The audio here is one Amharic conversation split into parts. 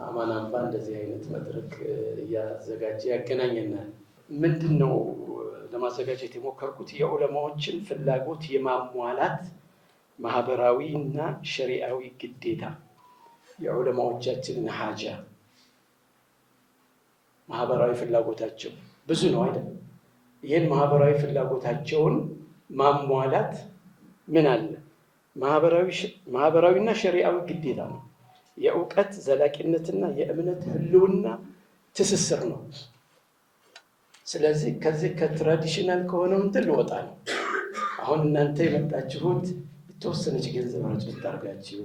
አማን አምባ እንደዚህ አይነት መድረክ እያዘጋጀ ያገናኘናል። ምንድነው ለማዘጋጀት የሞከርኩት የዑለማዎችን ፍላጎት የማሟላት ማህበራዊ እና ሸሪዓዊ ግዴታ፣ የዑለማዎቻችንን ሀጃ ማህበራዊ ፍላጎታቸው ብዙ ነው አይደል? ይህን ማህበራዊ ፍላጎታቸውን ማሟላት ምን አለ? ማህበራዊና ሸሪዓዊ ግዴታ ነው። የእውቀት ዘላቂነትና የእምነት ህልውና ትስስር ነው። ስለዚህ ከዚህ ከትራዲሽናል ከሆነው እንትን ልወጣ ነው። አሁን እናንተ የመጣችሁት የተወሰነች ገንዘብ ረጭት አድርጋችሁ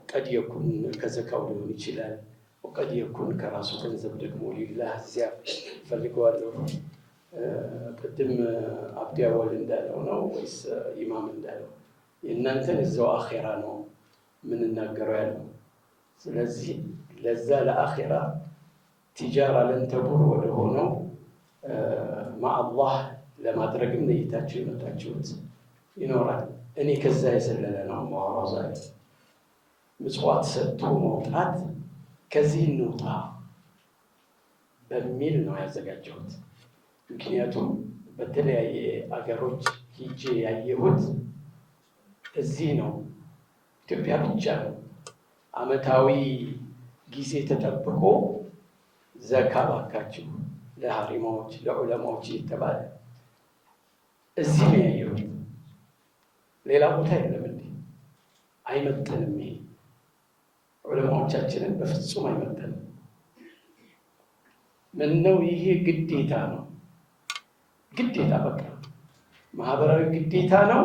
ቀድ የኩን ከዘካው ሊሆን ይችላል፣ ወቀድ የኩን ከራሱ ገንዘብ ደግሞ ሊላህ እዚያ ፈልገዋለሁ። ቅድም አብዲ አወል እንዳለው ነው ወይስ ኢማም እንዳለው? የእናንተን እዛው አኼራ ነው የምንናገረው ያለው። ስለዚህ ለዛ ለአኼራ ቲጃራ ለን ተቡር ወደ ሆነው ማአላህ ለማድረግም ነይታችሁ የመጣችሁት ይኖራል። እኔ ከዛ የዘለለ ነው ማወራው ዛሬ። ምጽዋት ሰጥቶ መውጣት ከዚህ እንውጣ በሚል ነው ያዘጋጀሁት። ምክንያቱም በተለያየ አገሮች ሂጄ ያየሁት እዚህ ነው፣ ኢትዮጵያ ብቻ ነው። አመታዊ ጊዜ ተጠብቆ ዘካ ባካችሁ ለሐሪማዎች ለዑለማዎች እየተባለ እዚህ ነው ያየሁት። ሌላ ቦታ የለም። እንዴ አይመጥንም። ይሄ ዑለማዎቻችንን በፍጹም አይመጥንም። ምነው ይሄ ግዴታ ነው። ግዴታ በቃ ማህበራዊ ግዴታ ነው።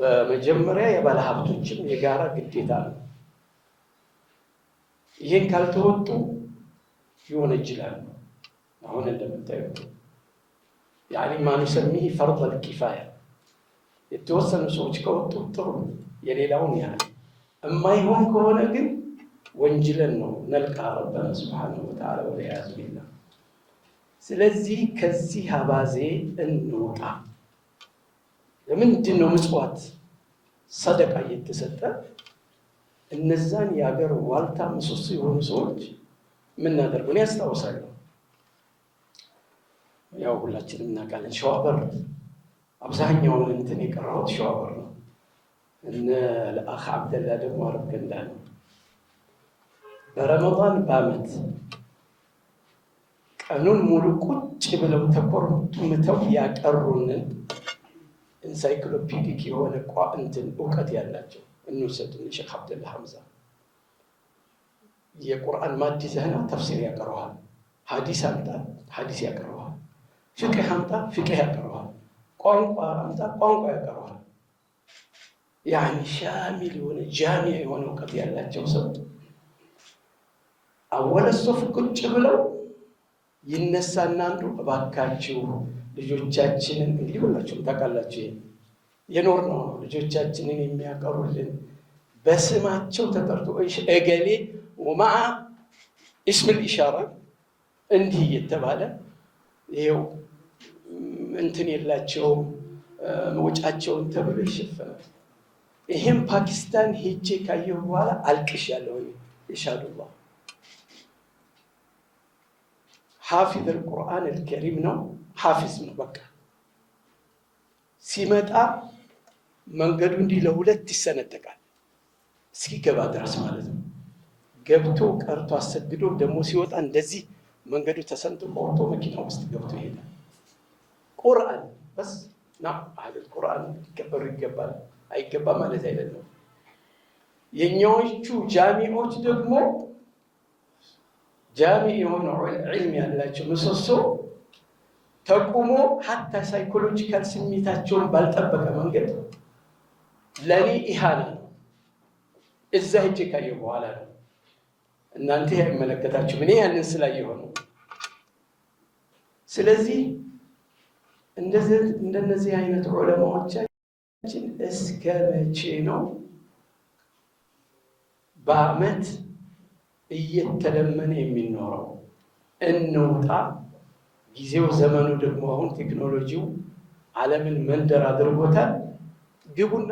በመጀመሪያ የባለ ሀብቶችም የጋራ ግዴታ ነው። ይሄን ካልተወጡ ይወነጅላሉ። አሁን እንደምታዩት ያኒ ማኑ ሰሚህ ፈርድ አልኪፋያ፣ የተወሰኑ ሰዎች ከወጡ ጥሩ፣ የሌላውን ያህል የማይሆን ከሆነ ግን ወንጅለን ነው ነልቃ ረበና ሱብሓነሁ ወተዓላ ወልዒያዙ ቢላህ። ስለዚህ ከዚህ አባዜ እንውጣ። ለምንድን ነው ምጽዋት ሰደቃ እየተሰጠ እነዛን የሀገር ዋልታ ምሰሶ የሆኑ ሰዎች የምናደርገው? እኔ ያስታውሳለሁ፣ ያው ሁላችንም እናውቃለን፣ ሸዋበር አብዛኛውን እንትን የቀረሁት ሸዋበር ነው። እነ ለአኽ አብደላ ደግሞ አረብ ገንዳ ነው። በረመዳን በአመት ቀኑን ሙሉ ቁጭ ብለው ተኮርምተው ያቀሩንን ኢንሳይክሎፒዲክ የሆነ እንትን እውቀት ያላቸው እንውሰድ። ሼክ አብደላ ሐምዛ የቁርአን ማድ ይዘህና ተፍሲር ያቀርባል፣ ሐዲስ አምጣ ሐዲስ ያቀርባል፣ ፍቅህ አምጣ ፍቅህ ያቀርባል፣ ቋንቋ አምጣ ቋንቋ ያቀርባል። ያኒ ሻሚል የሆነ ጃሚዕ የሆነ እውቀት ያላቸው ሰው አወለ ሶፍ ቁጭ ብለው ይነሳና አንዱ እባካችሁ ልጆቻችንን፣ እንግዲህ ሁላችሁም ታውቃላችሁ የኖር ነው፣ ልጆቻችንን የሚያቀሩልን በስማቸው ተጠርቶ እገሌ ወማዓ እስም ኢሻራ እንዲህ እየተባለ ይኸው እንትን የላቸውም መውጫቸውን ተብሎ ይሸፈናል። ይሄም ፓኪስታን ሄጄ ካየሁ በኋላ አልቅሽ ያለው ኢንሻአላህ። ሐፊዝ አልቁርአን አልከሪም ነው፣ ሐፊዝ ነው። በቃ ሲመጣ መንገዱ እንዲህ ለሁለት ይሰነጠቃል እስኪገባ ድረስ ማለት ነው። ገብቶ ቀርቶ አሰግዶ ደግሞ ሲወጣ እንደዚህ መንገዱ ተሰንጥቆ ወጥቶ መኪና ውስጥ ገብቶ ይሄዳል። ቁርአን በስ ና አህል ቁርአን ሊከበሩ ይገባል አይገባም ማለት አይደለም። የኛዎቹ ጃሚዎች ደግሞ ጃሚ የሆነ ዒልም ያላቸው ምሰሶ ተቁሞ ሀታ ሳይኮሎጂካል ስሜታቸውን ባልጠበቀ መንገድ ለኔ ኢሃና ነው። እዛ ሄጄ ካየሁ በኋላ ነው። እናንተ አይመለከታችሁም፣ እኔ ያንን ስላየሁ ነው። ስለዚህ እንደነዚህ አይነት ዑለማዎቻችን እስከ መቼ ነው በአመት እየተለመነ የሚኖረው? እንውጣ። ጊዜው ዘመኑ ደግሞ አሁን ቴክኖሎጂው ዓለምን መንደር አድርጎታል። ግቡና